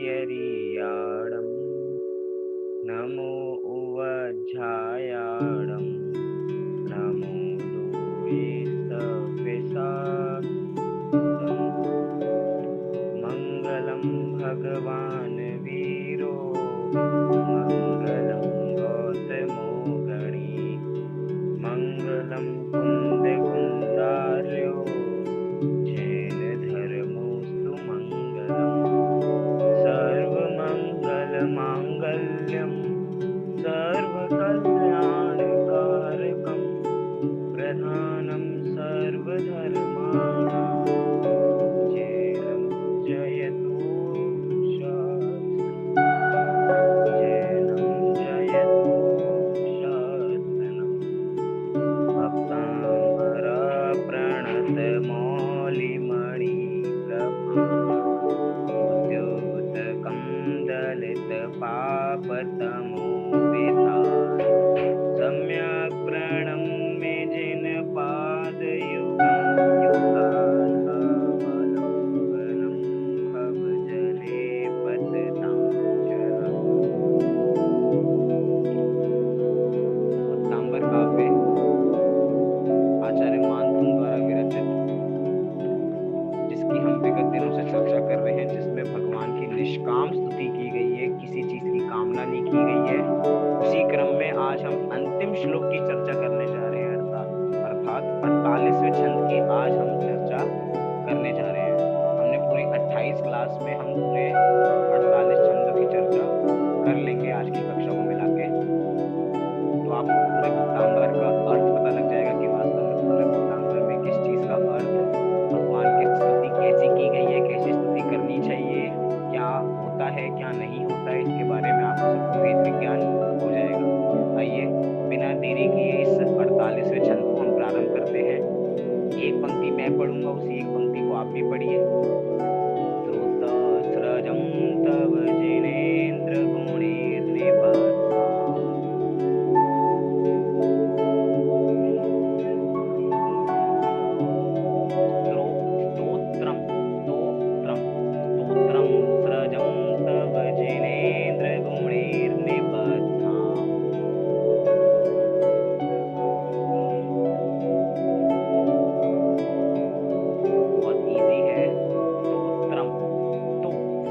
यरीयाडं नमो उवज्झायाडं नमो दूये सव्यसादं मङ्गलं भगवान् वीरो मङ्गलं गौतमो गणी मङ्गलं कुन्दकुन्दार्यो जैनधर्मोऽस्तु मङ्गलम् सर्वमङ्गलमाङ्गल्यं सर्वकल्याणकारकं प्रधानं सर्वधर्माणां जैनं जयतु शास्त्रम् जैनं जयतु शास्त्रम् भक्ताम्बरा प्रणतमौलिमणिप्रभा उद्योतकं दलितपापतमोविधाय सम्यक् प्रणम्य जिनपादयुगं युगाधावलम्बनं भवजने पततां चरणम् उत्तंबर काव्य आचार्य मानतुंग द्वारा विरचित, जिसकी हम विगत दिनों से चर्चा कर रहे हैं, जिसमें भगवान की निष्काम स्तुति की गई है, किसी चीज की कामना नहीं की गई है। उसी क्रम में आज हम अंतिम श्लोक की चर्चा करने जा रहे हैं, अर्थात 48वें छंद की आज हम चर्चा करने जा रहे हैं। हमने पूरी 28 क्लास में हम पूरे 48 छंदों की चर्चा कर लेंगे आज की कक्षा को मिला के। तो आपको पूरे भक्तांबर का अर्थ पता लग जाएगा कि वास्तव में पूरे भक्तांबर में किस चीज का अर्थ है, भगवान की स्तुति कैसी की गई है, कैसी स्तुति करनी चाहिए, क्या होता है क्या नहीं होता है, इसके बारे में आपको सबको वेद विज्ञान हो जाएगा। आइए बिना देरी किए इस 48वें छंद को हम प्रारंभ करते हैं। एक पंक्ति मैं पढ़ूंगा, उसी एक पंक्ति को आप भी पढ़िए। स्रोतस्रजं तव जिनेन्द्र गुणैर्निबद्धम् स्तोत्रम स्तोत्रम स्तोत्रम स्रजं तव जिनेन्द्र गुणैर्निबद्धम्। बहुत इजी है। स्तोत्रम तो स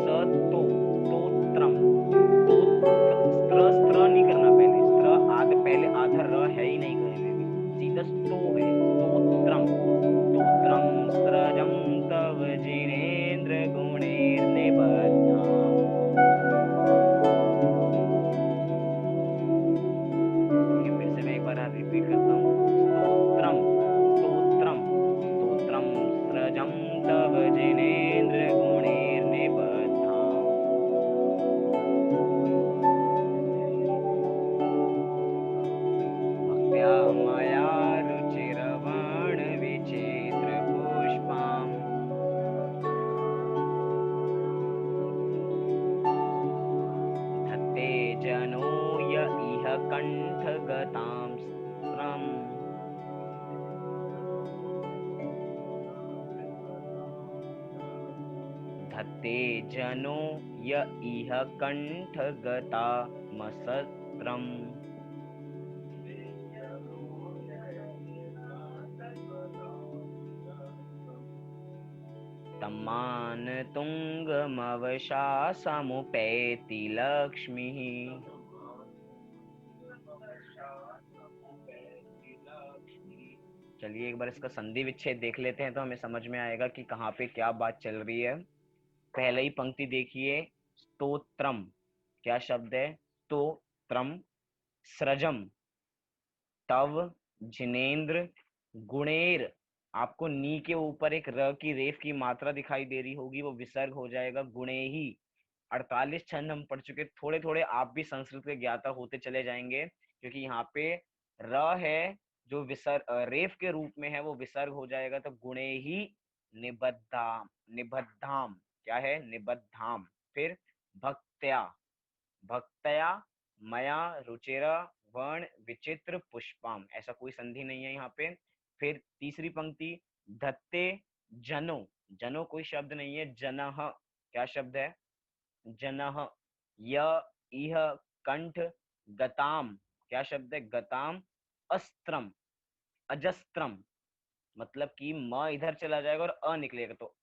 तो स्तोत्रम तो स्त्र स्त्र नहीं करना, पहले स्त्र आध पहले आधा र है ही नहीं कहीं पे भी, सीधा स्तो है। स्तोत्रम स्तोत्रम स्रजं तव जिनेन्द्र गुणैर्निबद्धम्। फिर से मैं एक बार रिपीट करता हूँ। स्तोत्रम स्तोत्रम स्तोत्रम स्रजं तव जिनेन्द्र गुणैर्निबद्धम्। भक्त्या मया रुचिरवर्णविचित्रपुष्पाम् धत्ते जनो य इह कण्ठगतां स्त्रम्। धत्ते जनो य इह कण्ठगतामसत्रम्। तम्मानतुङ्गमवशासमुपैति लक्ष्मीः। चलिए एक बार इसका संधि विच्छेद देख लेते हैं तो हमें समझ में आएगा कि कहाँ पे क्या बात चल रही है। पहले ही पंक्ति देखिए, स्तोत्रम क्या शब्द है, स्तोत्रम सृजम तव जिनेन्द्र गुणेर, आपको नी के ऊपर एक र की रेफ की मात्रा दिखाई दे रही होगी, वो विसर्ग हो जाएगा गुणे ही। 48 छंद हम पढ़ चुके, थोड़े थोड़े आप भी संस्कृत के ज्ञाता होते चले जाएंगे, क्योंकि यहाँ पे र है जो विसर्ग रेफ के रूप में है, वो विसर्ग हो जाएगा। तो गुणे ही निबद्धाम, निबद्धाम क्या है, निबद्धाम। फिर भक्त्या, भक्तया मया रुचिरा वर्ण विचित्र पुष्पम, ऐसा कोई संधि नहीं है यहाँ पे। फिर तीसरी पंक्ति, धत्ते जनो, जनो कोई शब्द नहीं है, जनः क्या शब्द है, जनः, य इह कंठ, गताम, क्या शब्द है, गताम, अस्त्रम, अजस्त्रम, मतलब कि म इधर चला जाएगा और अ निकलेगा तो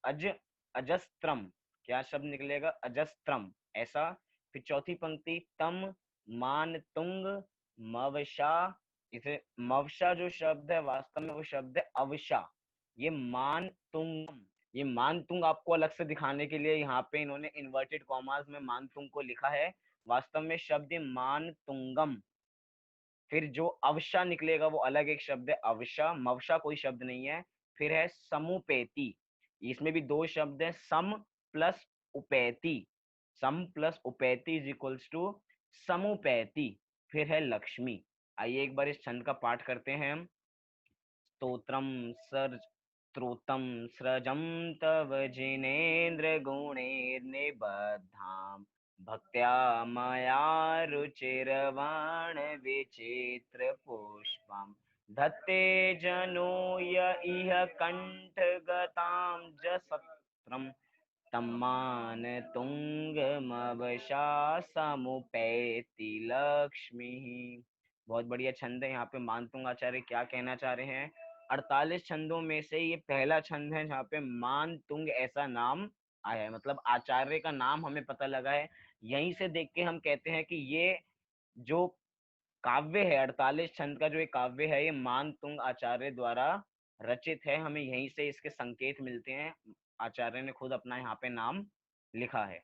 अजस्त्रम, क्या शब्द निकलेगा, अजस्त्रम, ऐसा। फिर चौथी पंक्ति, तम मान तुंग मवशा, इसे मवशा जो शब्द है वास्तव में वो शब्द है अवशा। ये मान तुंग, ये मान तुंग आपको अलग से दिखाने के लिए यहाँ पे इन्होंने इन्वर्टेड कॉमास में मान तुंग को लिखा है, वास्तव में शब्द मान तुंगम। फिर जो अवशा निकलेगा वो अलग एक शब्द है, अवशा, मवशा कोई शब्द नहीं है। फिर है समुपेति, इसमें भी दो शब्द है, सम प्लस उपेति, सम प्लस उपेति इज इक्वल्स टू समुपेति। फिर है लक्ष्मी। आइए एक बार इस छंद का पाठ करते हैं हम। स्तोत्रम सर्ज स्त्रोतम सृजं तव जिनेन्द्र गुणैर्निबद्धाम् भक्त्या मया रुचिरवाण विचित्र पुष्पम् धत्ते जनो य इह कंठगतां जसत्रम् तम्मान तुंगमवशा समुपैति लक्ष्मी। बहुत बढ़िया छंद है। यहाँ पे मानतुंग आचार्य क्या कहना चाह रहे हैं, 48 छंदों में से ये पहला छंद है जहाँ पे मानतुंग ऐसा नाम आया है, मतलब आचार्य का नाम हमें पता लगा है। यहीं से देख के हम कहते हैं कि ये जो काव्य है, 48 छंद का जो एक काव्य है, ये मानतुंग आचार्य द्वारा रचित है। हमें यहीं से इसके संकेत मिलते हैं, आचार्य ने खुद अपना यहाँ पे नाम लिखा है।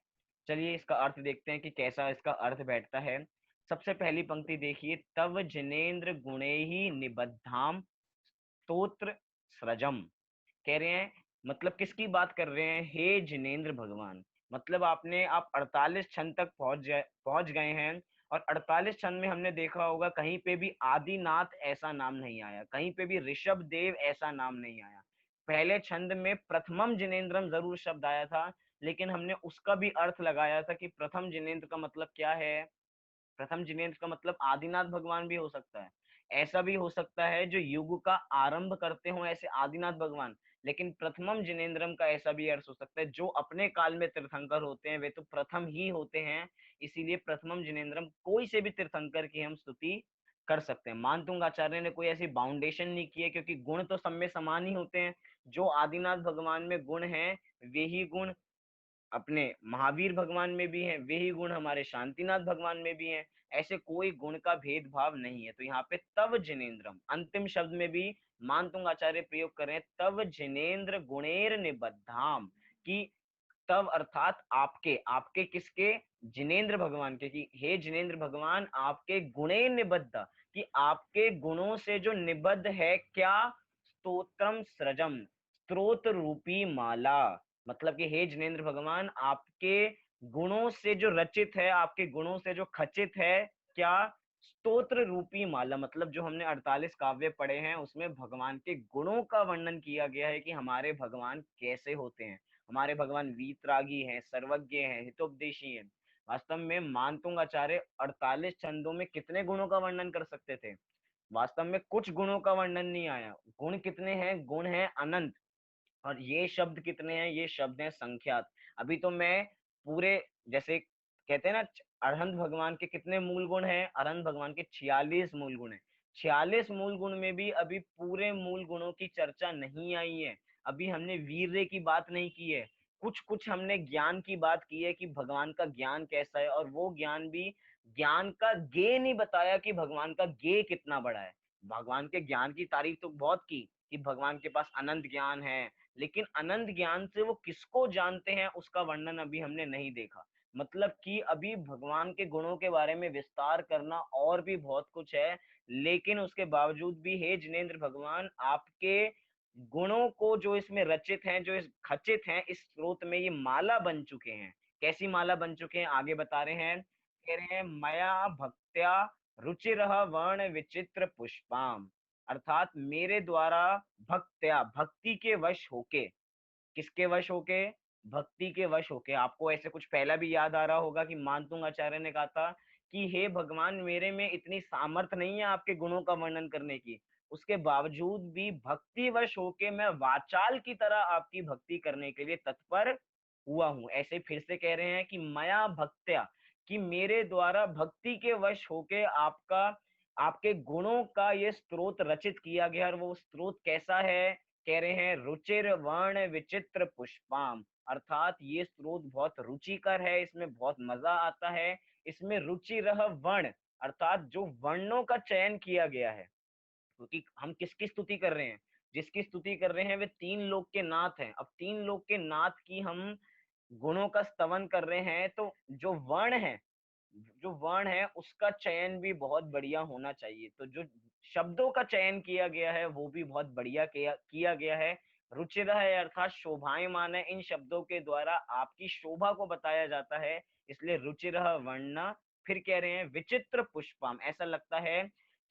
चलिए इसका अर्थ देखते हैं कि कैसा इसका अर्थ बैठता है। सबसे पहली पंक्ति देखिए, तव जिनेन्द्र गुणे ही निबद्धाम स्तोत्र सृजम, कह रहे हैं, मतलब किसकी बात कर रहे हैं, हे जिनेन्द्र भगवान। मतलब आप 48 छंद तक पहुंच गए हैं, और 48 छंद में हमने देखा होगा कहीं पे भी आदिनाथ ऐसा नाम नहीं आया, कहीं पे भी ऋषभ देव ऐसा नाम नहीं आया। पहले छंद में प्रथमम जिनेन्द्रम जरूर शब्द आया था, लेकिन हमने उसका भी अर्थ लगाया था कि प्रथम जिनेन्द्र का मतलब क्या है, प्रथम जिनेन्द्र का मतलब आदिनाथ भगवान भी हो सकता है। ऐसा भी हो सकता है जो युग का आरंभ करते हो ऐसे आदिनाथ भगवान, लेकिन प्रथमम जिनेन्द्रम का ऐसा भी अर्थ हो सकता है जो अपने काल में तीर्थंकर होते हैं वे तो प्रथम ही होते हैं, इसीलिए प्रथमम जिनेन्द्रम कोई से भी तीर्थंकर की हम स्तुति कर सकते हैं। मानतुंग आचार्य ने कोई ऐसी बाउंडेशन नहीं की है, क्योंकि गुण तो सब में समान ही होते हैं। जो आदिनाथ भगवान में गुण हैं वे ही गुण अपने महावीर भगवान में भी हैं, वे ही गुण हमारे शांतिनाथ भगवान में भी हैं। ऐसे कोई गुण का भेदभाव नहीं है। तो यहाँ पे तव जिनेन्द्रम अंतिम शब्द में भी मानतुंग आचार्य प्रयोग कर रहे हैं, तव जिनेन्द्र गुणेर निबद्धाम, कि तव अर्थात आपके, आपके किसके, जिनेन्द्र भगवान के, कि हे जिनेन्द्र भगवान आपके गुणे निबद्ध, कि आपके गुणों से जो निबद्ध है क्या, स्तोत्रम सृजम, स्त्रोत रूपी माला, मतलब कि हे जिनेन्द्र भगवान आपके गुणों से जो रचित है, आपके गुणों से जो खचित है क्या, स्तोत्र रूपी माला, मतलब जो हमने 48 काव्य पढ़े हैं उसमें भगवान के गुणों का वर्णन किया गया है कि हमारे भगवान कैसे होते हैं। हमारे भगवान वीतरागी हैं, सर्वज्ञ हैं, हितोपदेशी हैं। वास्तव में मानतुंग आचार्य 48 छंदों में कितने गुणों का वर्णन कर सकते थे, वास्तव में कुछ गुणों का वर्णन नहीं आया। गुण कितने हैं, गुण हैं अनंत, और ये शब्द कितने हैं, ये शब्द हैं संख्यात। अभी तो मैं पूरे, जैसे कहते हैं ना, अरहंत भगवान के कितने मूल गुण हैं, अरहंत भगवान के 46 मूल गुण हैं। 46 मूल गुण में भी अभी पूरे मूल गुणों की चर्चा नहीं आई है। अभी हमने वीर्य की बात नहीं की है, कुछ कुछ हमने ज्ञान की बात की है कि भगवान का ज्ञान कैसा है, और वो ज्ञान भी, ज्ञान का गे नहीं बताया कि भगवान का गे कितना बड़ा है। भगवान के ज्ञान की तारीफ तो बहुत की कि भगवान के पास अनंत ज्ञान है, लेकिन अनंत ज्ञान से वो किसको जानते हैं उसका वर्णन अभी हमने नहीं देखा। मतलब कि अभी भगवान के गुणों के बारे में विस्तार करना और भी बहुत कुछ है, लेकिन उसके बावजूद भी हे जिनेन्द्र भगवान आपके गुणों को जो इसमें रचित हैं, जो इस खचित हैं, इस स्रोत में ये माला बन चुके हैं। कैसी माला बन चुके हैं आगे बता रहे हैं, कह रहे हैं मया भक्त्या रुचिरह वर्ण विचित्र पुष्पाम, अर्थात मेरे द्वारा भक्त्या, भक्ति के वश होके, किसके वश होके, भक्ति के वश होके। आपको ऐसे कुछ पहला भी याद आ रहा होगा कि मानतुंग आचार्य ने कहा था कि हे भगवान मेरे में इतनी सामर्थ्य नहीं है आपके गुणों का वर्णन करने की, उसके बावजूद भी भक्ति वश होके मैं वाचाल की तरह आपकी भक्ति करने के लिए तत्पर हुआ हूँ। ऐसे फिर से कह रहे हैं कि मया भक्त्या, कि मेरे द्वारा भक्ति के वश होके आपका, आपके गुणों का ये स्तोत्र रचित किया गया। और वो स्तोत्र कैसा है? कह रहे हैं रुचिर वर्ण विचित्र पुष्पाम, अर्थात ये स्तोत्र बहुत रुचिकर है, इसमें बहुत मजा आता है। इसमें रुचिरह वर्ण, अर्थात जो वर्णों का चयन किया गया है, क्योंकि हम किसकी स्तुति कर रहे हैं? जिसकी स्तुति कर रहे हैं वे तीन लोक के नाथ हैं। अब तीन लोक के नाथ की हम गुणों का स्तवन कर रहे हैं, तो जो वर्ण है, जो वर्ण है उसका चयन भी बहुत बढ़िया होना चाहिए। तो जो शब्दों का चयन किया गया है वो भी बहुत बढ़िया किया गया है। रुचिर है अर्थात शोभायमान है, इन शब्दों के द्वारा आपकी शोभा को बताया जाता है, इसलिए रुचिर वर्णना। फिर कह रहे हैं विचित्र पुष्पम, ऐसा लगता है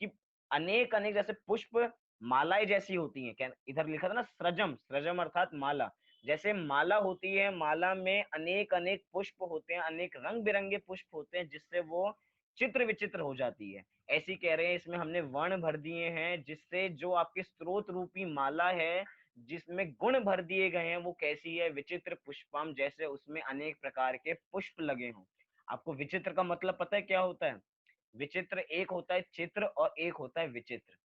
कि अनेक अनेक जैसे पुष्प मालाएं जैसी होती हैं। क्या इधर लिखा था ना, सृजम, सृजम अर्थात माला, जैसे माला होती है, माला में अनेक अनेक पुष्प होते हैं, अनेक रंग बिरंगे पुष्प होते हैं, जिससे वो चित्र विचित्र हो जाती है। ऐसी कह रहे हैं इसमें हमने वर्ण भर दिए हैं, जिससे जो आपके स्रोत रूपी माला है जिसमें गुण भर दिए गए हैं वो कैसी है? विचित्र पुष्पम, जैसे उसमें अनेक प्रकार के पुष्प लगे हों। आपको विचित्र का मतलब पता है क्या होता है? विचित्र एक होता है चित्र और एक होता है विचित्र।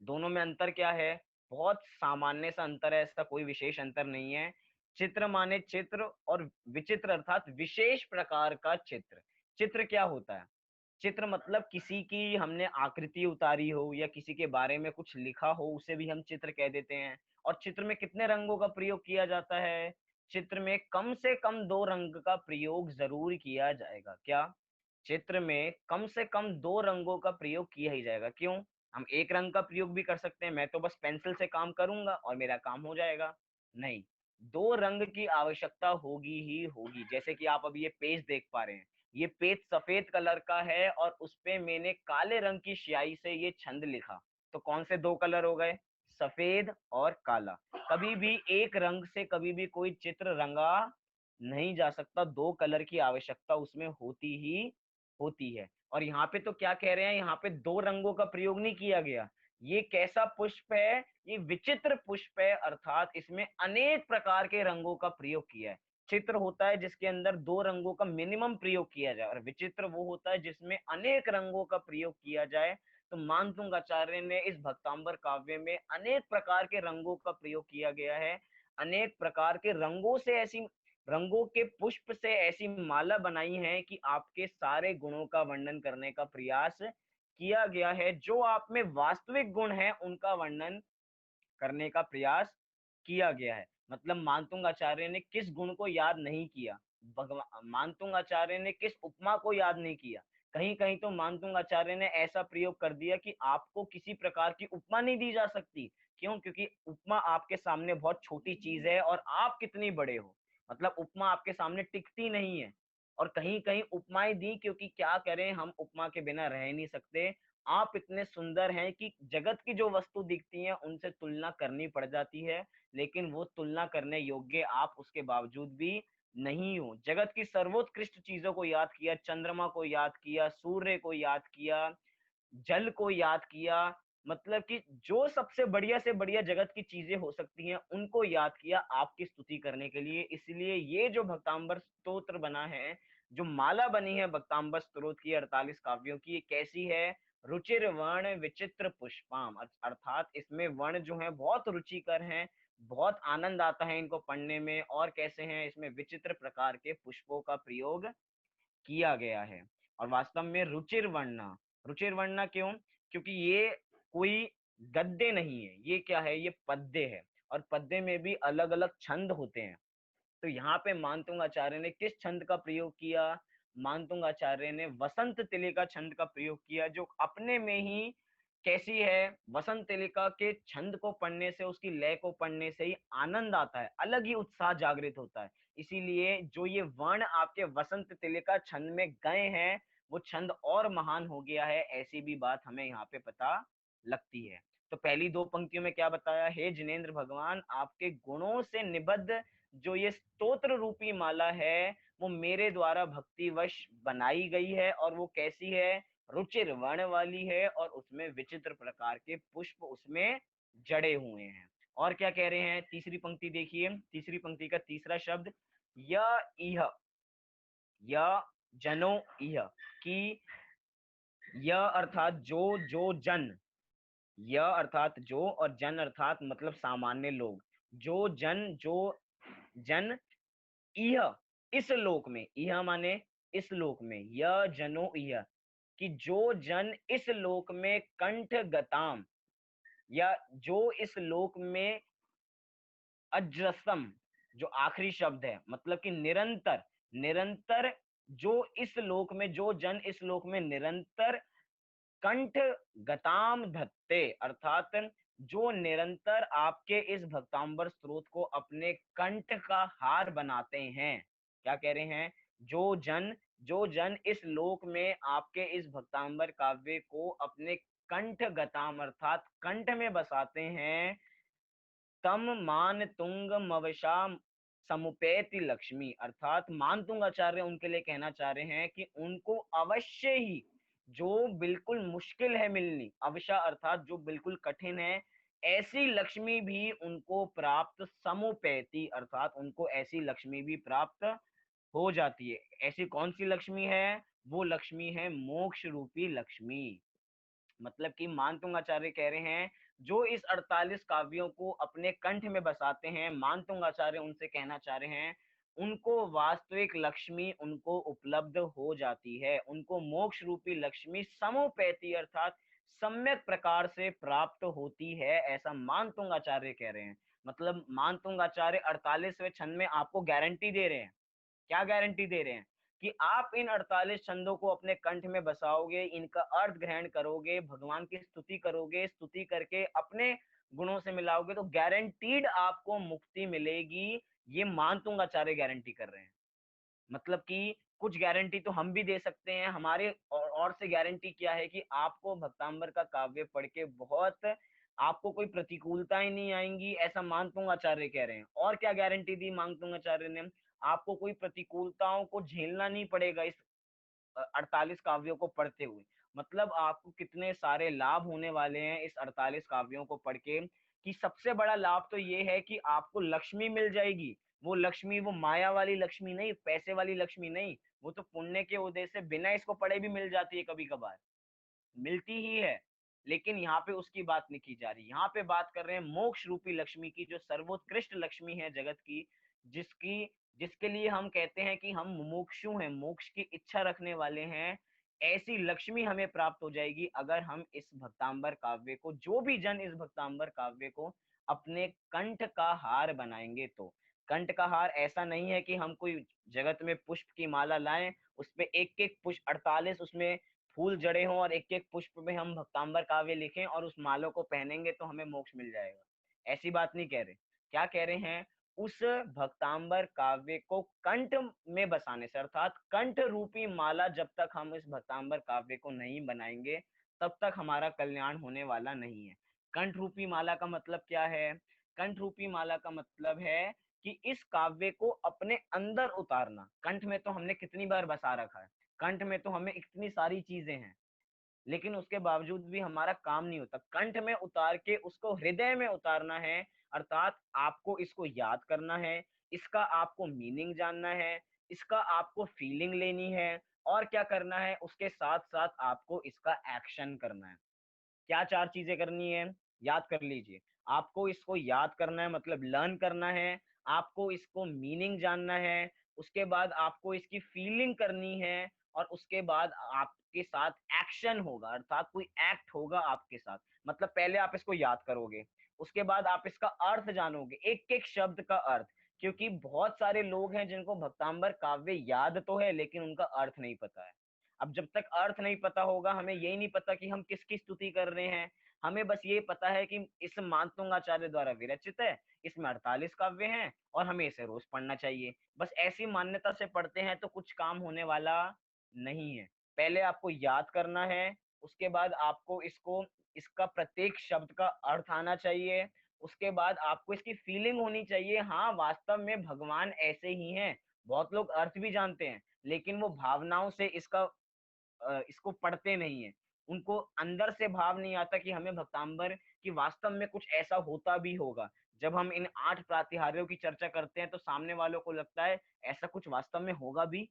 दोनों में अंतर क्या है? बहुत सामान्य सा अंतर है, ऐसा कोई विशेष अंतर नहीं है। चित्र माने चित्र, और विचित्र अर्थात विशेष प्रकार का चित्र। चित्र क्या होता है? चित्र मतलब किसी की हमने आकृति उतारी हो या किसी के बारे में कुछ लिखा हो, उसे भी हम चित्र कह देते हैं। और चित्र में कितने रंगों का प्रयोग किया जाता है? चित्र में कम से कम दो रंग का प्रयोग जरूर किया जाएगा। क्या? चित्र में कम से कम दो रंगों का प्रयोग किया ही जाएगा। क्यों? हम एक रंग का प्रयोग भी कर सकते हैं, मैं तो बस पेंसिल से काम करूंगा और मेरा काम हो जाएगा। नहीं, दो रंग की आवश्यकता होगी ही होगी। जैसे कि आप अभी ये पेज देख पा रहे हैं, ये पेज सफेद कलर का है और उस पे मैंने काले रंग की स्याही से ये छंद लिखा, तो कौन से दो कलर हो गए? सफेद और काला। कभी भी एक रंग से कभी भी कोई चित्र रंगा नहीं जा सकता, दो कलर की आवश्यकता उसमें होती ही होती है। और यहाँ पे तो क्या कह रहे हैं, यहाँ पे दो रंगों का प्रयोग नहीं किया गया। ये कैसा पुष्प है? ये विचित्र पुष्प है, अर्थात इसमें अनेक प्रकार के रंगों का प्रयोग किया है। चित्र होता है जिसके अंदर दो रंगों का मिनिमम प्रयोग किया जाए, और विचित्र वो होता है जिसमें अनेक रंगों का प्रयोग किया जाए। तो मानतुंग आचार्य ने इस भक्तांबर काव्य में अनेक प्रकार के रंगों का प्रयोग किया गया है। अनेक प्रकार के रंगों से, ऐसी रंगों के पुष्प से ऐसी माला बनाई है कि आपके सारे गुणों का वर्णन करने का प्रयास किया गया है। जो आप में वास्तविक गुण है उनका वर्णन करने का प्रयास किया गया है। मतलब मानतुंग आचार्य ने किस गुण को याद नहीं किया, भगवान मानतुंग आचार्य ने किस उपमा को याद नहीं किया। कहीं कहीं तो मानतुंग आचार्य ने ऐसा प्रयोग कर दिया कि आपको किसी प्रकार की उपमा नहीं दी जा सकती। क्यों? क्योंकि उपमा आपके सामने बहुत छोटी चीज है और आप कितनी बड़े हो, मतलब उपमा आपके सामने टिकती नहीं है। और कहीं कहीं उपमाएं दी, क्योंकि क्या करें, हम उपमा के बिना रह नहीं सकते। आप इतने सुंदर हैं कि जगत की जो वस्तु दिखती है उनसे तुलना करनी पड़ जाती है, लेकिन वो तुलना करने योग्य आप उसके बावजूद भी नहीं हो। जगत की सर्वोत्कृष्ट चीजों को याद किया, चंद्रमा को याद किया, सूर्य को याद किया, जल को याद किया, मतलब कि जो सबसे बढ़िया से बढ़िया जगत की चीजें हो सकती हैं उनको याद किया आपकी स्तुति करने के लिए। इसलिए ये जो भक्तांबर स्तोत्र बना है, जो माला बनी है भक्तांबर स्तोत्र की 48 काव्यों की, ये कैसी है? रुचिर वर्ण विचित्र पुष्पाम, अर्थात इसमें वर्ण जो है बहुत रुचिकर हैं, बहुत आनंद आता है इनको पढ़ने में। और कैसे हैं? इसमें विचित्र प्रकार के पुष्पों का प्रयोग किया गया है। और वास्तव में रुचिर वर्णना, रुचिर वर्णना क्यों? क्योंकि ये कोई गद्य नहीं है, ये क्या है? ये पद्य है। और पद्य में भी अलग अलग छंद होते हैं। तो यहाँ पे मानतुंग आचार्य ने किस छंद का प्रयोग किया? मानतुंग आचार्य ने वसंत तिलिका छंद का प्रयोग किया, जो अपने में ही कैसी है? वसंत तिलिका के छंद को पढ़ने से, उसकी लय को पढ़ने से ही आनंद आता है, अलग ही उत्साह जागृत होता है। इसीलिए जो ये वर्ण आपके वसंत तिलिका छंद में गए हैं, वो छंद और महान हो गया है, ऐसी भी बात हमें यहाँ पे पता लगती है। तो पहली दो पंक्तियों में क्या बताया? हे जिनेंद्र भगवान, आपके गुणों से निबद्ध जो ये स्तोत्र रूपी माला है वो मेरे द्वारा भक्तिवश बनाई गई है, और वो कैसी है? रुचिर वर्ण वाली है, और उसमें विचित्र प्रकार के पुष्प उसमें जड़े हुए हैं। और क्या कह रहे हैं? तीसरी पंक्ति देखिए, तीसरी पंक्ति का तीसरा शब्द, य इह, य जनो इह, कि य अर्थात जो जन, य अर्थात जो और जन अर्थात मतलब सामान्य लोग, जो जन इह इस लोक में, इह माने इस लोक में, य जनो इह, कि जो जन इस लोक में कंठ गताम, या जो इस लोक में अजस्रम, जो आखिरी शब्द है मतलब कि निरंतर, निरंतर जो इस लोक में, जो जन इस लोक में निरंतर कंठ गताम धत्ते, अर्थात जो निरंतर आपके इस भक्तांबर स्त्रोत को अपने कंठ का हार बनाते हैं। क्या कह रहे हैं? जो जन इस लोक में आपके इस भक्तांबर काव्य को अपने कंठ गताम अर्थात कंठ में बसाते हैं, तम मान तुंग मवशा समुपेति लक्ष्मी, अर्थात मान तुंग आचार्य उनके लिए कहना चाह रहे हैं कि उनको अवश्य ही, जो बिल्कुल मुश्किल है मिलनी, अवशा अर्थात जो बिल्कुल कठिन है, ऐसी लक्ष्मी भी उनको प्राप्त समुपेति, अर्थात उनको ऐसी लक्ष्मी भी प्राप्त हो जाती है। ऐसी कौन सी लक्ष्मी है? वो लक्ष्मी है मोक्ष रूपी लक्ष्मी। मतलब कि मानतुंग आचार्य कह रहे हैं, जो इस 48 काव्यों को अपने कंठ में बसाते हैं, मानतुंग आचार्य उनसे कहना चाह रहे हैं, उनको वास्तविक लक्ष्मी उनको उपलब्ध हो जाती है, उनको मोक्ष रूपी लक्ष्मी समोपैती अर्थात सम्यक प्रकार से प्राप्त होती है, ऐसा मानतुंग आचार्य कह रहे हैं। मतलब मानतुंग आचार्य 48वें छंद में आपको गारंटी दे रहे हैं। क्या गारंटी दे रहे हैं? कि आप इन 48 छंदों को अपने कंठ में बसाओगे, इनका अर्थ ग्रहण करोगे, भगवान की स्तुति करोगे, स्तुति करके अपने गुणों से मिलाओगे, तो गारंटीड आपको मुक्ति मिलेगी। ये मानतुंग आचार्य गारंटी कर रहे हैं। मतलब कि कुछ गारंटी तो हम भी दे सकते हैं, हमारे और से गारंटी क्या है कि आपको भक्तांबर का काव्य पढ़ के बहुत, आपको कोई प्रतिकूलताएं नहीं आएंगी, ऐसा मानतुंग आचार्य कह रहे हैं। और क्या गारंटी दी मानतुंग आचार्य ने? आपको कोई प्रतिकूलताओं को झेलना नहीं पड़ेगा इस 48 काव्यों को पढ़ते हुए। मतलब आपको कितने सारे लाभ होने वाले हैं इस 48 काव्यों को पढ़ के, कि सबसे बड़ा लाभ तो ये है कि आपको लक्ष्मी मिल जाएगी। वो लक्ष्मी, वो माया वाली लक्ष्मी नहीं, पैसे वाली लक्ष्मी नहीं, वो तो पुण्य के उदय से बिना इसको पढ़े भी मिल जाती है, कभी कभार मिलती ही है। लेकिन यहाँ पे उसकी बात नहीं की जा रही, यहाँ पे बात कर रहे हैं मोक्ष रूपी लक्ष्मी की, जो सर्वोत्कृष्ट लक्ष्मी है जगत की, जिसकी जिसके लिए हम कहते हैं कि हम मुमुक्षु हैं, मोक्ष की इच्छा रखने वाले हैं। ऐसी लक्ष्मी हमें प्राप्त हो जाएगी अगर हम इस भक्तांबर काव्य को, जो भी जन इस भक्तांबर काव्य को अपने कंठ का हार बनाएंगे तो। कंठ का हार ऐसा नहीं है कि हम कोई जगत में पुष्प की माला लाएं, उसपे एक एक पुष्प 48 उसमें फूल जड़े हों और एक एक पुष्प में हम भक्तांबर काव्य लिखें और उस मालों को पहनेंगे तो हमें मोक्ष मिल जाएगा। ऐसी बात नहीं कह रहे। क्या कह रहे हैं? उस भक्तांबर काव्य को कंठ में बसाने से, अर्थात कंठ रूपी माला जब तक हम इस भक्तांबर काव्य को नहीं बनाएंगे, तब तक हमारा कल्याण होने वाला नहीं है। कंठ रूपी माला का मतलब क्या है? कंठ रूपी माला का मतलब है कि इस काव्य को अपने अंदर उतारना। कंठ में तो हमने कितनी बार बसा रखा है, कंठ में तो हमें इतनी सारी चीजें हैं, लेकिन उसके बावजूद भी हमारा काम नहीं होता। कंठ में उतार के उसको हृदय में उतारना है, अर्थात आपको इसको याद करना है, इसका आपको मीनिंग जानना है, इसका आपको फीलिंग लेनी है, और क्या करना है, उसके साथ साथ आपको इसका एक्शन करना है। क्या चार चीजें करनी है? याद कर लीजिए। आपको इसको याद करना है, मतलब लर्न करना है, आपको इसको मीनिंग जानना है, उसके बाद आपको इसकी फीलिंग करनी है, और उसके बाद आपके साथ एक्शन होगा, अर्थात कोई एक्ट होगा आपके साथ। मतलब पहले आप इसको याद करोगे, उसके बाद आप इसका अर्थ जानोगे, एक एक शब्द का अर्थ। क्योंकि बहुत सारे लोग हैं जिनको भक्तांबर काव्य याद तो है लेकिन उनका अर्थ नहीं पता है। अब जब तक अर्थ नहीं पता होगा, हमें यही नहीं पता कि हम किसकी स्तुति कर रहे हैं, हमें बस ये पता है कि इस मानतुंगाचार्य द्वारा विरचित है, इसमें 48 काव्य हैं और हमें इसे रोज पढ़ना चाहिए। बस ऐसी मान्यता से पढ़ते हैं तो कुछ काम होने वाला नहीं है। पहले आपको याद करना है, उसके बाद आपको इसको, इसका प्रत्येक शब्द का अर्थ आना चाहिए, उसके बाद आपको इसकी फीलिंग होनी चाहिए, हाँ वास्तव में भगवान ऐसे ही हैं। बहुत लोग अर्थ भी जानते हैं लेकिन वो भावनाओं से इसको पढ़ते नहीं है, उनको अंदर से भाव नहीं आता कि हमें भक्तांबर कि वास्तव में कुछ ऐसा होता भी होगा। जब हम इन 8 प्रातिहार्यों की चर्चा करते हैं तो सामने वालों को लगता है ऐसा कुछ वास्तव में होगा भी।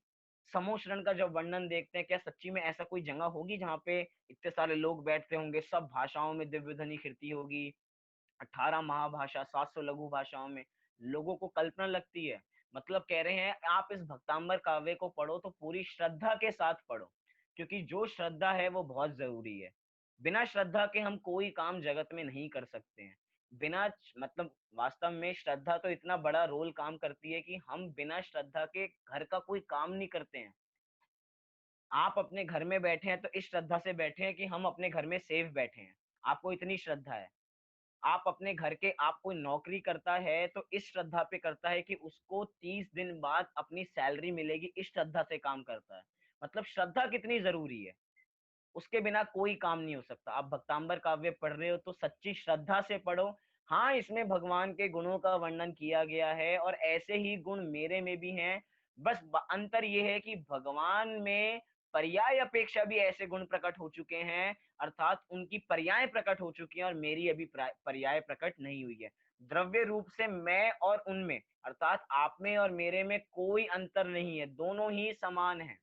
समोशरण का जब वर्णन देखते हैं, क्या सच्ची में ऐसा कोई जगह होगी जहाँ पे इतने सारे लोग बैठते होंगे, सब भाषाओं में दिव्य ध्वनि खिड़ती होगी, 18 महाभाषा, 700 लघु भाषाओं में, लोगों को कल्पना लगती है। मतलब कह रहे हैं आप इस भक्तांबर काव्य को पढ़ो तो पूरी श्रद्धा के साथ पढ़ो, क्योंकि जो श्रद्धा है वो बहुत जरूरी है। बिना श्रद्धा के हम कोई काम जगत में नहीं कर सकते हैं। मतलब वास्तव में श्रद्धा तो इतना बड़ा रोल काम करती है कि हम बिना श्रद्धा के घर का कोई काम नहीं करते हैं। आप अपने घर में बैठे हैं तो इस श्रद्धा से बैठे हैं कि हम अपने घर में सेफ बैठे हैं, आपको इतनी श्रद्धा है। आप अपने घर के, आप कोई नौकरी करता है तो इस श्रद्धा पे करता है कि उसको 30 दिन बाद अपनी सैलरी मिलेगी, इस श्रद्धा से काम करता है। मतलब श्रद्धा कितनी जरूरी है, उसके बिना कोई काम नहीं हो सकता। आप भक्तांबर काव्य पढ़ रहे हो तो सच्ची श्रद्धा से पढ़ो। हाँ, इसमें भगवान के गुणों का वर्णन किया गया है और ऐसे ही गुण मेरे में भी हैं। बस अंतर ये है कि भगवान में पर्याय अपेक्षा भी ऐसे गुण प्रकट हो चुके हैं, अर्थात उनकी पर्याय प्रकट हो चुकी हैं और मेरी अभी पर्याय प्रकट नहीं हुई है। द्रव्य रूप से मैं और उनमें, अर्थात आप में और मेरे में कोई अंतर नहीं है, दोनों ही समान है।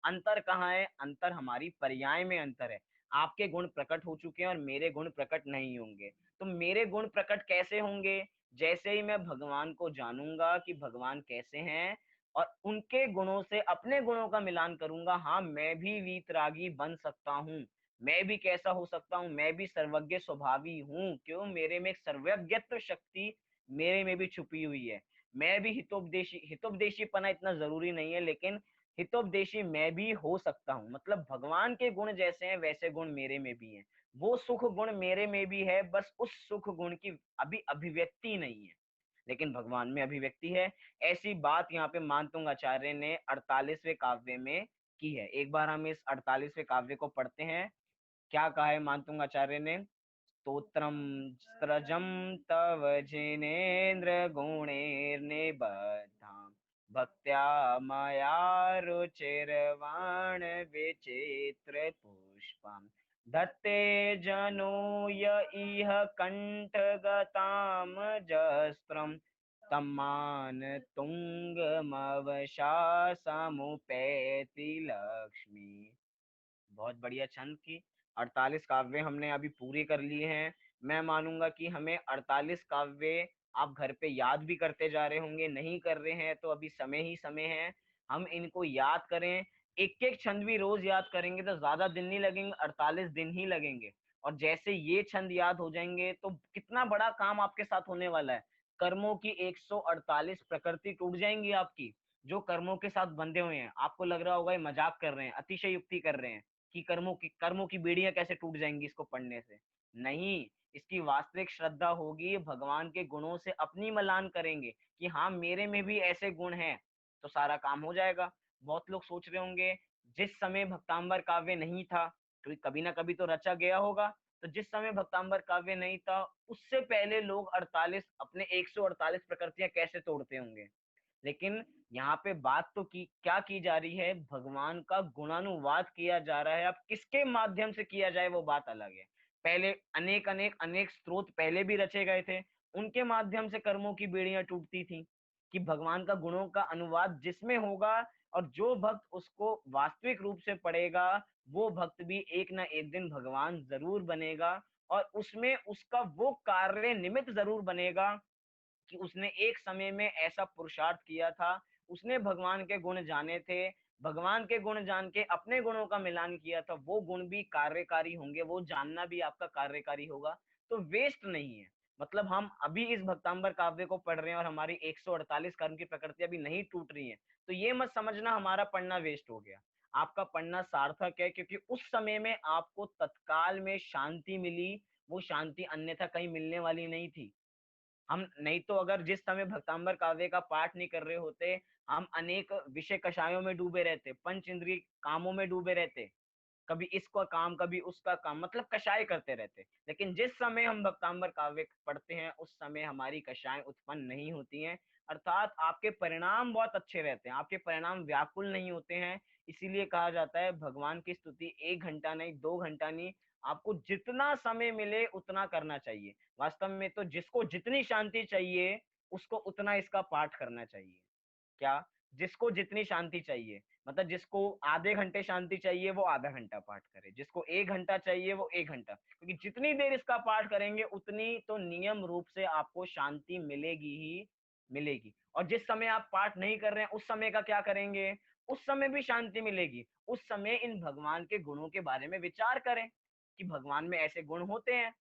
अंतर कहाँ है? अंतर हमारी पर्याय में अंतर है। आपके गुण प्रकट हो चुके हैं और मेरे गुण प्रकट नहीं होंगे। तो मेरे गुण प्रकट कैसे होंगे? जैसे ही मैं भगवान को जानूंगा कि भगवान कैसे हैं और उनके गुणों से अपने गुणों का मिलान करूंगा, हाँ मैं भी वीतरागी बन सकता हूँ। मैं भी कैसा हो सकता हूँ? मैं भी सर्वज्ञ स्वभावी हूँ। क्यों? मेरे में एक सर्वज्ञत्व शक्ति मेरे में भी छुपी हुई है। मैं भी हितोपदेशीपना इतना जरूरी नहीं है, लेकिन हितोपदेशी मैं भी हो सकता हूँ। मतलब भगवान के गुण जैसे हैं वैसे गुण मेरे में भी हैं। वो सुख गुण मेरे में भी है, बस उस सुख गुण की अभी अभिव्यक्ति नहीं है, लेकिन भगवान में अभिव्यक्ति है। ऐसी बात यहाँ पे मानतुंग आचार्य ने 48वें काव्य में की है। एक बार हम इस 48वें काव्य को पढ़ते हैं। क्या कहा है मानतुंग आचार्य ने? स्तोत्रम स्रजं तव जिनेन्द्र गुणैर्निबद्धं भक्त्या मया रुचिर्वाण विचित्र पुष्पम् धत्ते जनो य इह कंठगतां जस्त्रम् तम्मान तुंगमवशासमुपैति लक्ष्मी। बहुत बढ़िया छंद की 48 काव्य हमने अभी पूरे कर लिए हैं। मैं मानूंगा कि हमें 48 काव्य आप घर पे याद भी करते जा रहे होंगे, नहीं कर रहे हैं तो अभी समय ही समय है, हम इनको याद करें। एक एक छंद भी रोज याद करेंगे तो ज्यादा दिन नहीं लगेंगे, 48 दिन ही लगेंगे। और जैसे ये छंद याद हो जाएंगे तो कितना बड़ा काम आपके साथ होने वाला है। कर्मों की 148 प्रकृति टूट जाएंगी आपकी, जो कर्मों के साथ बंधे हुए हैं। आपको लग रहा होगा ये मजाक कर रहे हैं, अतिशय युक्ति कर रहे हैं कि कर्मों की बेड़ियां कैसे टूट जाएंगी इसको पढ़ने से। नहीं, इसकी वास्तविक श्रद्धा होगी, भगवान के गुणों से अपनी मिलान करेंगे कि हाँ मेरे में भी ऐसे गुण हैं, तो सारा काम हो जाएगा। बहुत लोग सोच रहे होंगे जिस समय भक्तांबर काव्य नहीं था, क्योंकि कभी ना कभी तो रचा गया होगा, तो जिस समय भक्तांबर काव्य नहीं था उससे पहले लोग 48 अपने 148 प्रकृतियां कैसे तोड़ते होंगे। लेकिन यहाँ पे बात तो की क्या की जा रही है? भगवान का गुणानुवाद किया जा रहा है। अब किसके माध्यम से किया जाए वो बात अलग है। पहले अनेक अनेक अनेक स्रोत पहले भी रचे गए थे, उनके माध्यम से कर्मों की बेड़ियां टूटती थी कि भगवान का गुणों का अनुवाद जिसमें होगा और जो भक्त उसको वास्तविक रूप से पढ़ेगा, वो भक्त भी एक ना एक दिन भगवान जरूर बनेगा। और उसमें उसका वो कार्य निमित्त जरूर बनेगा कि उसने एक समय में ऐसा पुरुषार्थ किया था, उसने भगवान के गुण जाने थे, भगवान के गुण जान के अपने गुणों का मिलान किया था, वो गुण भी कार्यकारी होंगे, वो जानना भी आपका कार्यकारी होगा। तो वेस्ट नहीं है। मतलब हम अभी इस भक्तांबर काव्य को पढ़ रहे हैं और हमारी 148 कर्म की प्रकृति अभी नहीं टूट रही है, तो ये मत समझना हमारा पढ़ना वेस्ट हो गया। आपका पढ़ना सार्थक है, क्योंकि उस समय में आपको तत्काल में शांति मिली। वो शांति अन्यथा कहीं मिलने वाली नहीं थी। हम नहीं तो अगर जिस समय भक्तांबर काव्य का पाठ नहीं कर रहे होते, हम अनेक विषय कषायों में डूबे रहते, पंच इंद्रिय कामों में डूबे रहते, कभी इसका काम कभी उसका काम, मतलब कषाय करते रहते। लेकिन जिस समय हम भक्तांबर काव्य पढ़ते हैं उस समय हमारी कषाय उत्पन्न नहीं होती हैं, अर्थात आपके परिणाम बहुत अच्छे रहते हैं, आपके परिणाम व्याकुल नहीं होते हैं। इसीलिए कहा जाता है भगवान की स्तुति 1 घंटा नहीं, 2 घंटा नहीं, आपको जितना समय मिले उतना करना चाहिए। वास्तव में तो जिसको जितनी शांति चाहिए उसको उतना इसका पाठ करना चाहिए। क्या? जिसको जितनी शांति चाहिए, मतलब जिसको आधे घंटे शांति चाहिए वो आधा घंटा पाठ करे, जिसको 1 घंटा चाहिए वो 1 घंटा, क्योंकि जितनी देर इसका पाठ करेंगे उतनी तो नियम रूप से आपको शांति मिलेगी ही मिलेगी। और जिस समय आप पाठ नहीं कर रहे हैं उस समय का क्या करेंगे? उस समय भी शांति मिलेगी। उस समय इन भगवान के गुणों के बारे में विचार करें कि भगवान में ऐसे गुण होते हैं,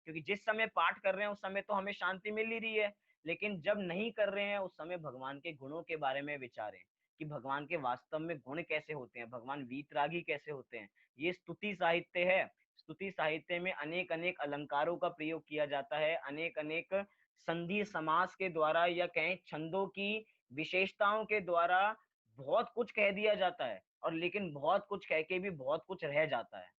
क्योंकि जिस समय पाठ कर रहे हैं उस समय तो हमें शांति मिल ही रही है। लेकिन जब नहीं कर रहे हैं उस समय भगवान के गुणों के बारे में विचारें कि भगवान के वास्तव में गुण कैसे होते हैं, भगवान वीतरागी कैसे होते हैं। ये स्तुति साहित्य है। स्तुति साहित्य में अनेक अनेक अलंकारों का प्रयोग किया जाता है, अनेक अनेक संधि समास के द्वारा या कहें छंदों की विशेषताओं के द्वारा बहुत कुछ कह दिया जाता है, और लेकिन बहुत कुछ कह के भी बहुत कुछ रह जाता है।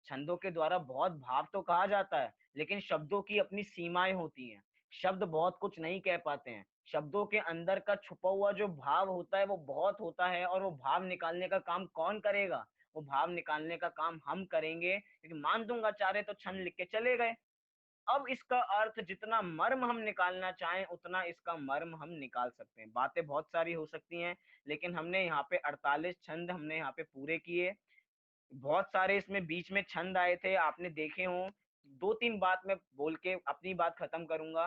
छंदों के द्वारा बहुत भाव तो कहा जाता है, लेकिन शब्दों की अपनी सीमाएं होती हैं। शब्द बहुत कुछ नहीं कह पाते हैं। शब्दों के अंदर का छुपा हुआ जो भाव होता है वो बहुत होता है, और वो भाव निकालने का काम कौन करेगा? वो भाव निकालने का काम हम करेंगे, क्योंकि मान दूंगा चारे तो छंद लिख के चले गए। अब इसका अर्थ जितना मर्म हम निकालना चाहें उतना इसका मर्म हम निकाल सकते हैं। बातें बहुत सारी हो सकती हैं, लेकिन हमने यहाँ पे 48 छंद हमने यहाँ पे पूरे किए। बहुत सारे इसमें बीच में छंद आए थे, आपने देखे हों। 2-3 बात मैं बोल के अपनी बात खत्म करूंगा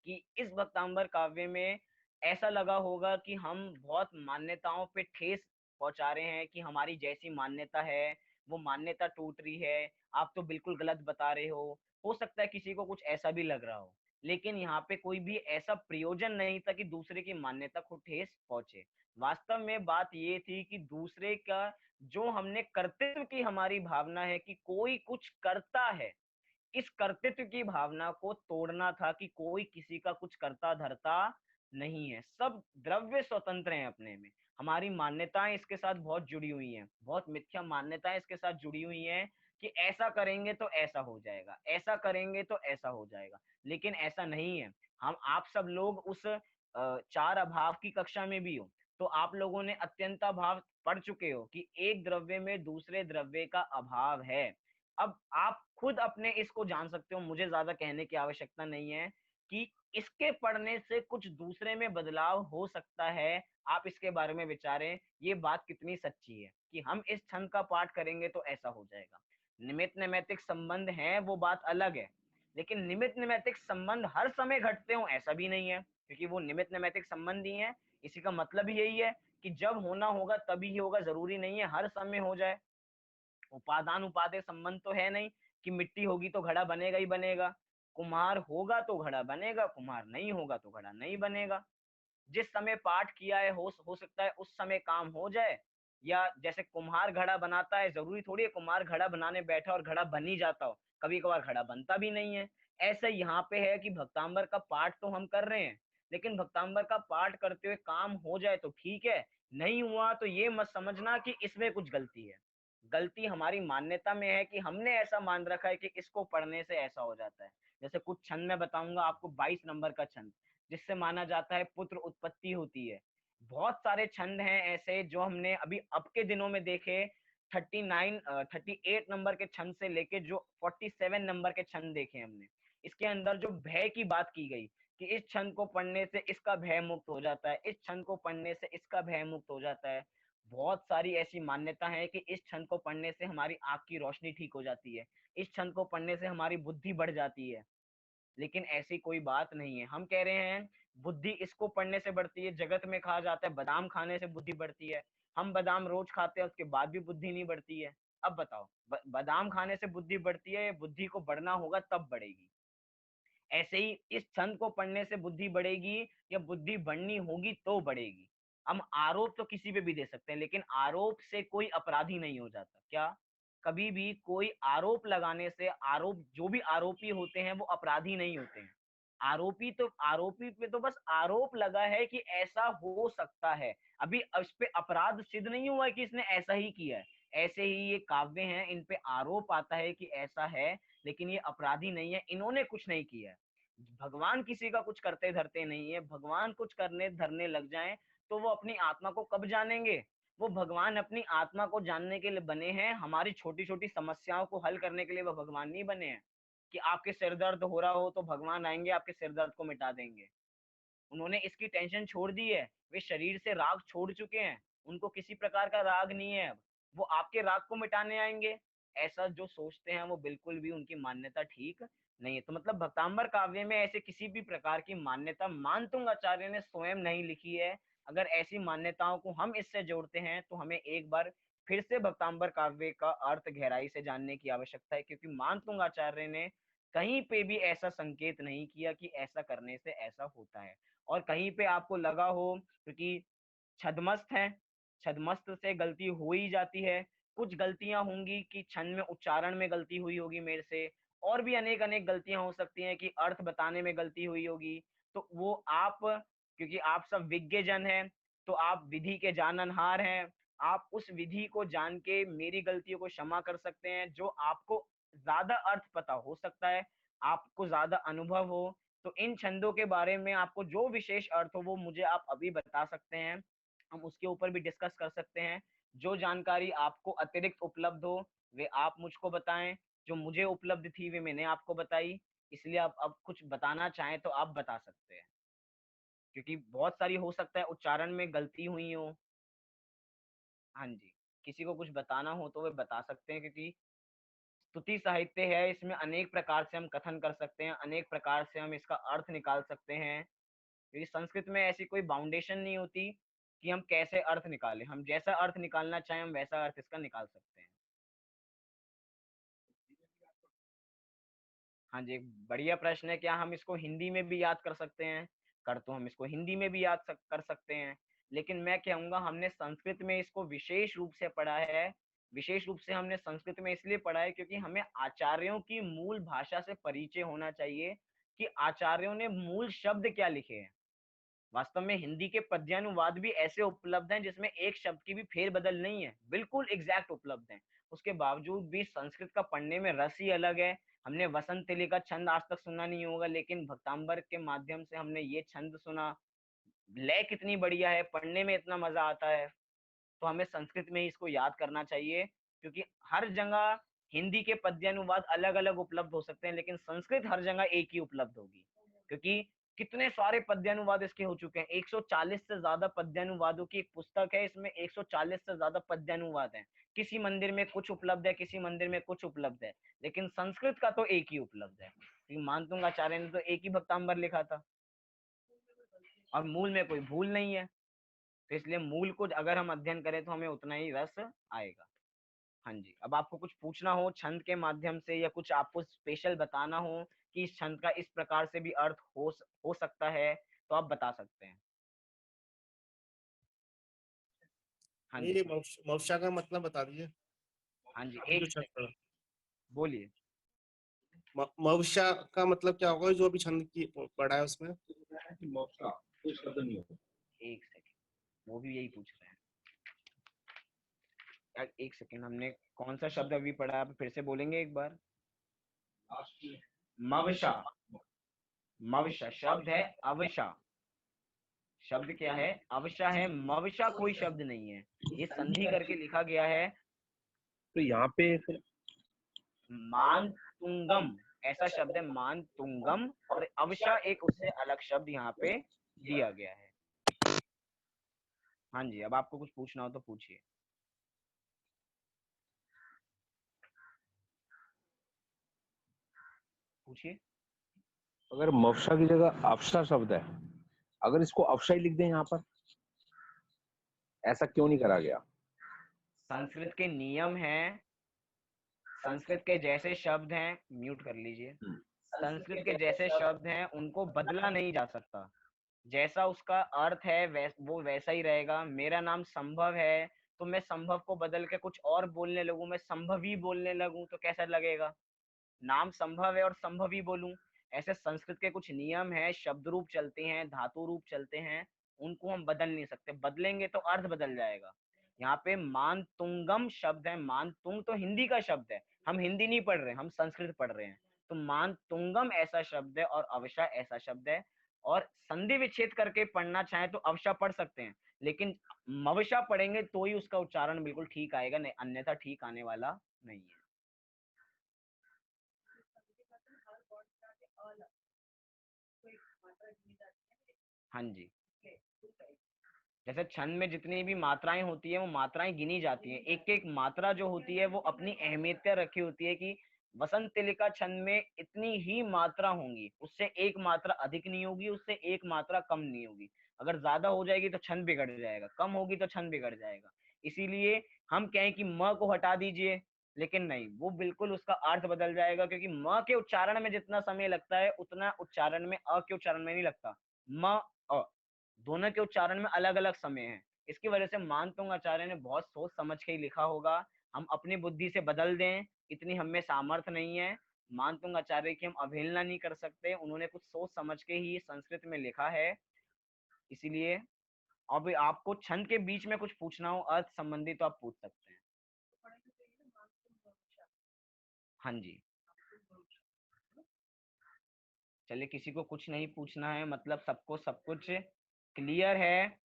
कि इस भक्तांबर काव्य में ऐसा लगा होगा कि हम बहुत मान्यताओं पे ठेस पहुंचा रहे हैं कि हमारी जैसी मान्यता है वो मान्यता टूट रही है, आप तो बिल्कुल गलत बता रहे हो सकता है किसी को कुछ ऐसा भी लग रहा हो। लेकिन यहाँ पे कोई भी ऐसा प्रयोजन नहीं था कि दूसरे की मान्यता को ठेस पहुंचे। वास्तव में बात ये थी कि दूसरे का जो हमने कर्तव्य की हमारी भावना है कि कोई कुछ करता है, इस कर्तृत्व की भावना को तोड़ना था कि कोई किसी का कुछ करता धरता नहीं है, सब द्रव्य स्वतंत्र हैं अपने में। हमारी मान्यताएं इसके साथ बहुत जुड़ी हुई हैं, बहुत मिथ्या मान्यताएं इसके साथ जुड़ी हुई हैं कि ऐसा करेंगे तो ऐसा हो जाएगा, ऐसा करेंगे तो ऐसा हो जाएगा। लेकिन ऐसा नहीं है। हम आप सब लोग उस चार अभाव की कक्षा में भी हो, तो आप लोगों ने अत्यंता भाव पढ़ चुके हो कि एक द्रव्य में दूसरे द्रव्य का अभाव है। अब आप खुद अपने इसको जान सकते हो, मुझे ज्यादा कहने की आवश्यकता नहीं है कि इसके पढ़ने से कुछ दूसरे में बदलाव हो सकता है। आप इसके बारे में विचारें, ये बात कितनी सच्ची है कि हम इस छंद का पाठ करेंगे तो ऐसा हो जाएगा। निमित्त नैमित्तिक संबंध है वो बात अलग है, लेकिन निमित्त नैमित्तिक संबंध हर समय घटते हो ऐसा भी नहीं है, क्योंकि वो निमित्त नैमित्तिक संबंध ही है। इसी का मतलब ही यही है कि जब होना होगा तभी ही होगा, जरूरी नहीं है हर समय हो जाए। उपादान उपादेय संबंध तो है नहीं कि मिट्टी होगी तो घड़ा बनेगा ही बनेगा, कुम्हार होगा तो घड़ा बनेगा, कुम्हार नहीं होगा तो घड़ा नहीं बनेगा। जिस समय पाठ किया है हो सकता है उस समय काम हो जाए, या जैसे कुम्हार घड़ा बनाता है, जरूरी थोड़ी है कुम्हार घड़ा बनाने बैठा और घड़ा बन ही जाता हो, कभी कभार घड़ा बनता भी नहीं है। ऐसा यहाँ पे है कि भक्तांबर का पाठ तो हम कर रहे हैं, लेकिन भक्तांबर का पाठ करते हुए काम हो जाए तो ठीक है, नहीं हुआ तो ये मत समझना कि इसमें कुछ गलती है। गलती हमारी मान्यता में है कि हमने ऐसा मान रखा है कि इसको पढ़ने से ऐसा हो जाता है। जैसे कुछ छंद मैं बताऊंगा आपको, 22 नंबर का छंद जिससे माना जाता है पुत्र उत्पत्ति होती है। बहुत सारे छंद हैं ऐसे जो हमने अभी अब के दिनों में देखे। 38 नंबर के छंद से लेके जो 47 नंबर के छंद देखे हमने, इसके अंदर जो भय की बात की गई कि इस छंद को पढ़ने से इसका भय मुक्त हो जाता है, इस छंद को पढ़ने से इसका भय मुक्त हो जाता है। बहुत सारी ऐसी मान्यता है कि इस छंद को पढ़ने से हमारी आंख की रोशनी ठीक हो जाती है, इस छंद को पढ़ने से हमारी बुद्धि बढ़ जाती है। लेकिन ऐसी कोई बात नहीं है। हम कह रहे हैं बुद्धि इसको पढ़ने से बढ़ती है। जगत में कहा जाता है बादाम खाने से बुद्धि बढ़ती है। हम बादाम रोज खाते हैं उसके बाद भी बुद्धि नहीं बढ़ती है। अब बताओ, बादाम खाने से बुद्धि बढ़ती है, बुद्धि को बढ़ना होगा तब बढ़ेगी। ऐसे ही इस छंद को पढ़ने से बुद्धि बढ़ेगी या बुद्धि बढ़नी होगी तो बढ़ेगी। हम आरोप तो किसी पे भी दे सकते हैं, लेकिन आरोप से कोई अपराधी नहीं हो जाता। क्या? कभी भी कोई आरोप लगाने से, आरोप जो भी आरोपी होते हैं वो अपराधी नहीं होते हैं। आरोपी पे तो बस आरोप लगा है कि ऐसा हो सकता है, अभी इस पे अपराध सिद्ध नहीं हुआ है कि इसने ऐसा ही किया है। ऐसे ही ये काव्य हैं, इन पे आरोप आता है कि ऐसा है, लेकिन ये अपराधी नहीं है, इन्होंने कुछ नहीं किया है। भगवान किसी का कुछ करते धरते नहीं है। भगवान कुछ करने धरने लग जाएं तो वो अपनी आत्मा को कब जानेंगे? वो भगवान अपनी आत्मा को जानने के लिए बने हैं, हमारी छोटी छोटी समस्याओं को हल करने के लिए वो भगवान नहीं बने हैं कि आपके सिर दर्द हो रहा हो तो भगवान आएंगे आपके सिर दर्द को मिटा देंगे। उन्होंने इसकी टेंशन छोड़ दी है, वे शरीर से राग छोड़ चुके हैं, उनको किसी प्रकार का राग नहीं है अब, वो आपके राग को मिटाने आएंगे। ऐसा जो सोचते हैं वो बिल्कुल भी उनकी मान्यता ठीक नहीं है। तो मतलब भक्तांबर काव्य में ऐसे किसी भी प्रकार की मान्यता मानतुंग आचार्य ने स्वयं नहीं लिखी है। अगर ऐसी मान्यताओं को हम इससे जोड़ते हैं तो हमें एक बार फिर से भक्तांबर काव्य का अर्थ गहराई से जानने की आवश्यकता है, क्योंकि मानतुंग आचार्य ने कहीं पे भी ऐसा संकेत नहीं किया कि ऐसा करने से ऐसा होता है। और कहीं पे आपको लगा हो, क्योंकि छदमस्त है, छदमस्त से गलती हो ही जाती है, कुछ गलतियां होंगी कि छंद में उच्चारण में गलती हुई होगी मेरे से, और भी अनेक अनेक गलतियां हो सकती हैं कि अर्थ बताने में गलती हुई होगी। तो वो आप, क्योंकि आप सब विज्ञ जन हैं, तो आप विधि के जाननहार हैं, आप उस विधि को जान के मेरी गलतियों को क्षमा कर सकते हैं। जो आपको ज्यादा अर्थ पता हो सकता है, आपको ज्यादा अनुभव हो, तो इन छंदों के बारे में आपको जो विशेष अर्थ हो वो मुझे आप अभी बता सकते हैं, हम उसके ऊपर भी डिस्कस कर सकते हैं। जो जानकारी आपको अतिरिक्त उपलब्ध हो वे आप मुझको बताएं, जो मुझे उपलब्ध थी वे मैंने आपको बताई। इसलिए आप अब कुछ बताना चाहें तो आप बता सकते हैं, क्योंकि बहुत सारी हो सकता है उच्चारण में गलती हुई हो। हाँ जी, किसी को कुछ बताना हो तो वे बता सकते हैं, क्योंकि स्तुति साहित्य है, इसमें अनेक प्रकार से हम कथन कर सकते हैं, अनेक प्रकार से हम इसका अर्थ निकाल सकते हैं। क्योंकि संस्कृत में ऐसी कोई बाउंडेशन नहीं होती कि हम कैसे अर्थ निकालें, हम जैसा अर्थ निकालना चाहें हम वैसा अर्थ इसका निकाल सकते हैं। हाँ जी, एक बढ़िया प्रश्न है, क्या हम इसको हिंदी में भी याद कर सकते हैं? कर तो हम इसको हिंदी में भी कर सकते हैं, लेकिन मैं कहूँगा हमने संस्कृत में इसको विशेष रूप से पढ़ा है। विशेष रूप से हमने संस्कृत में इसलिए पढ़ा है क्योंकि हमें आचार्यों की मूल भाषा से परिचय होना चाहिए कि आचार्यों ने मूल शब्द क्या लिखे हैं। वास्तव में हिंदी के पद्यानुवाद भी ऐसे उपलब्ध हैं जिसमें एक शब्द की भी फेरबदल नहीं है, बिल्कुल एग्जैक्ट उपलब्ध हैं। उसके बावजूद भी संस्कृत का पढ़ने में रस ही अलग है। हमने वसंत तिली का छंद आज तक सुना नहीं होगा, लेकिन भक्तांबर के माध्यम से हमने ये छंद सुना। लय कितनी बढ़िया है, पढ़ने में इतना मजा आता है। तो हमें संस्कृत में ही इसको याद करना चाहिए, क्योंकि हर जगह हिंदी के पद्यानुवाद अलग अलग उपलब्ध हो सकते हैं, लेकिन संस्कृत हर जगह एक ही उपलब्ध होगी। क्योंकि कितने सारे पद्यानुवाद इसके हो चुके हैं, 140 से ज्यादा पद्यानुवादों की एक पुस्तक है, इसमें 140 से ज्यादा पद्यानुवाद है। किसी मंदिर में कुछ उपलब्ध है, किसी मंदिर में कुछ उपलब्ध है, लेकिन संस्कृत का तो एक ही उपलब्ध है, क्योंकि मानतुंग आचार्य ने तो एक ही भक्तांबर लिखा था और मूल में कोई भूल नहीं है। तो इसलिए मूल को अगर हम अध्ययन करें तो हमें उतना ही रस आएगा। हाँ जी, अब आपको कुछ पूछना हो छंद के माध्यम से, या कुछ आपको स्पेशल बताना हो कि इस छंद का इस प्रकार से भी अर्थ हो सकता है, तो आप बता सकते हैं। हाँ नहीं, जी। ये मवशा का मतलब बता दीजिए। हाँ जी, अभी जो एक छंद सेकंड, पढ़ा, बोलिए। मवशा का मतलब क्या होगा जो अभी छंद की पढ़ा है उसमें? मौका कोई शब्द नहीं होता। एक सेकंड, वो भी यही पूछ रहे हैं यार। एक सेकंड, हमने कौन सा शब्द अभी पढ़ा, आप फिर से बोलेंगे एक बार? लास्ट में मवशा। मवशा शब्द है अवशा। शब्द क्या है? अवशा है, मवशा कोई शब्द नहीं है, ये संधि करके लिखा गया है। तो यहाँ पे फिर मान तुंगम ऐसा शब्द है, मान तुंगम, और अवशा एक उससे अलग शब्द यहाँ पे दिया गया है। हाँ जी, अब आपको कुछ पूछना हो तो पूछिए। पूछिए। अगर मवशा की जगह अवशा शब्द है, अगर इसको अवशा ही लिख दें यहाँ पर, ऐसा क्यों नहीं करा गया? संस्कृत के नियम हैं, संस्कृत के जैसे शब्द हैं, म्यूट कर लीजिए। संस्कृत के जैसे शब्द हैं उनको बदला नहीं जा सकता। जैसा उसका अर्थ है वो वैसा ही रहेगा। मेरा नाम संभव है, तो मैं संभव को बदल के कुछ और बोलने लगूं, मैं संभवी बोलने लगूं तो कैसा लगेगा? नाम संभव है और संभवी बोलूं। ऐसे संस्कृत के कुछ नियम है, शब्द रूप चलते हैं, धातु रूप चलते हैं, उनको हम बदल नहीं सकते, बदलेंगे तो अर्थ बदल जाएगा। यहाँ पे मानतुंगम शब्द है। मानतुंग तो हिंदी का शब्द है, हम हिंदी नहीं पढ़ रहे, हम संस्कृत पढ़ रहे हैं। तो मानतुंगम ऐसा शब्द है और अवशा ऐसा शब्द है। और संधि विच्छेद करके पढ़ना चाहे तो अवशा पढ़ सकते हैं, लेकिन मवशा पढ़ेंगे तो ही उसका उच्चारण बिल्कुल ठीक आएगा, नहीं अन्यथा ठीक आने वाला नहीं है। हाँ जी, जैसे छंद में जितनी भी मात्राएं होती है वो मात्राएं गिनी जाती हैं, एक एक मात्रा जो होती है वो अपनी अहमियत रखी होती है कि वसंत तिलिका छंद में इतनी ही मात्रा होंगी, उससे एक मात्रा अधिक नहीं होगी, उससे एक मात्रा कम नहीं होगी। अगर ज्यादा हो जाएगी तो छंद बिगड़ जाएगा, कम होगी तो छंद बिगड़ जाएगा। इसीलिए हम कहें कि म को हटा दीजिए, लेकिन नहीं, वो बिल्कुल उसका अर्थ बदल जाएगा, क्योंकि म के उच्चारण में जितना समय लगता है उतना उच्चारण में अ के उच्चारण में नहीं लगता। म अ दोनों के उच्चारण में अलग अलग समय है। इसकी वजह से मानतुंग आचार्य ने बहुत सोच समझ के ही लिखा होगा। हम अपनी बुद्धि से बदल दें, इतनी हमें सामर्थ्य नहीं है। मानतुंग आचार्य की हम अवहेलना नहीं कर सकते, उन्होंने कुछ सोच समझ के ही संस्कृत में लिखा है। इसीलिए अब आपको छंद के बीच में कुछ पूछना हो अर्थ संबंधी तो आप पूछ सकते हैं। हाँ जी, चलिए, किसी को कुछ नहीं पूछना है, मतलब सबको सब कुछ क्लियर है।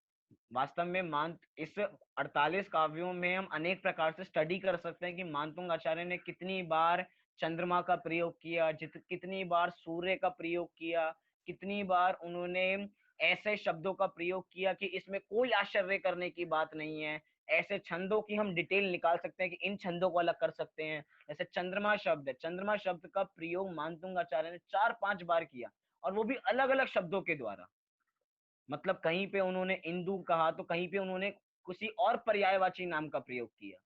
वास्तव में मान इस 48 काव्यों में हम अनेक प्रकार से स्टडी कर सकते हैं कि मानतुंग आचार्य ने कितनी बार चंद्रमा का प्रयोग किया, कितनी बार सूर्य का प्रयोग किया, कितनी बार उन्होंने ऐसे शब्दों का प्रयोग किया कि इसमें कोई आश्चर्य करने की बात नहीं है। ऐसे छंदों की हम डिटेल निकाल सकते हैं कि इन छंदों को अलग कर सकते हैं। जैसे चंद्रमा शब्द है, चंद्रमा शब्द का प्रयोग मानतुंग आचार्य ने 4-5 बार किया, और वो भी अलग अलग शब्दों के द्वारा। मतलब कहीं पे उन्होंने इंदु कहा तो कहीं पे उन्होंने किसी और पर्यायवाची नाम का प्रयोग किया।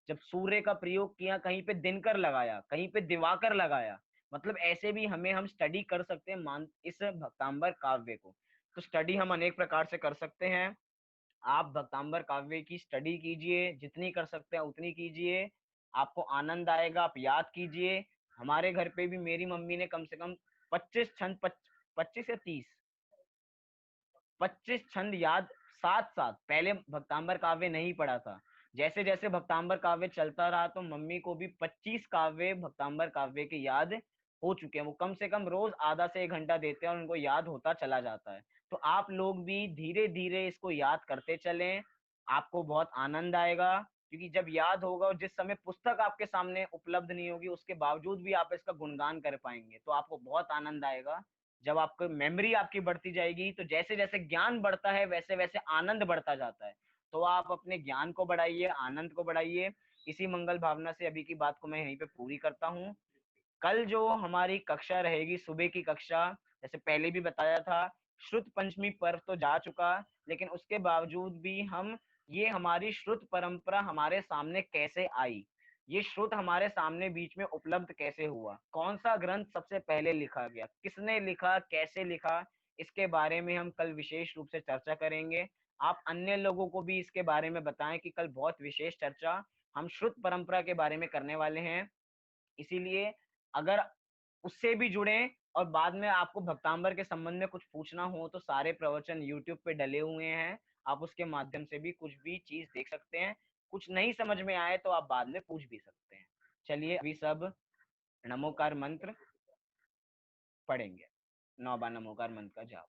जब सूर्य का प्रयोग किया कहीं पे दिनकर लगाया, कहीं पे दिवाकर लगाया। मतलब ऐसे भी हम स्टडी कर सकते हैं मान इस भक्तांबर काव्य को। तो स्टडी हम अनेक प्रकार से कर सकते हैं। आप भक्तांबर काव्य की स्टडी कीजिए, जितनी कर सकते हैं उतनी कीजिए, आपको आनंद आएगा। आप याद कीजिए। हमारे घर पे भी मेरी मम्मी ने कम से कम 25 छंद 25 या 25 छंद याद साथ साथ, पहले भक्तांबर काव्य नहीं पढ़ा था। जैसे जैसे भक्तांबर काव्य चलता रहा तो मम्मी को भी 25 काव्य भक्तांबर काव्य के याद हो चुके हैं। वो कम से कम रोज आधा से 1 घंटा देते हैं और उनको याद होता चला जाता है। तो आप लोग भी धीरे धीरे इसको याद करते चलें, आपको बहुत आनंद आएगा। क्योंकि जब याद होगा और जिस समय पुस्तक आपके सामने उपलब्ध नहीं होगी उसके बावजूद भी आप इसका गुणगान कर पाएंगे, तो आपको बहुत आनंद आएगा। जब आपको मेमोरी आपकी बढ़ती जाएगी तो जैसे जैसे ज्ञान बढ़ता है वैसे वैसे आनंद बढ़ता जाता है। तो आप अपने ज्ञान को बढ़ाइए, आनंद को बढ़ाइए। इसी मंगल भावना से अभी की बात को मैं यहीं पे पूरी करता हूँ। कल जो हमारी कक्षा रहेगी, सुबह की कक्षा, जैसे पहले भी बताया था, श्रुत पंचमी पर्व तो जा चुका, लेकिन उसके बावजूद भी हम ये हमारी श्रुत परंपरा हमारे सामने कैसे आई, ये श्रुत हमारे सामने बीच में उपलब्ध कैसे हुआ, कौन सा ग्रंथ सबसे पहले लिखा गया, किसने लिखा, कैसे लिखा, इसके बारे में हम कल विशेष रूप से चर्चा करेंगे। आप अन्य लोगों को भी इसके बारे में बताएं कि कल बहुत विशेष चर्चा हम श्रुत परंपरा के बारे में करने वाले हैं। इसीलिए अगर उससे भी जुड़े और बाद में आपको भक्तांबर के संबंध में कुछ पूछना हो तो सारे प्रवचन यूट्यूब पे डले हुए हैं, आप उसके माध्यम से भी कुछ भी चीज देख सकते हैं। कुछ नहीं समझ में आए तो आप बाद में पूछ भी सकते हैं। चलिए अभी सब नमोकार मंत्र पढ़ेंगे। 9 बार नमोकार मंत्र का जाप।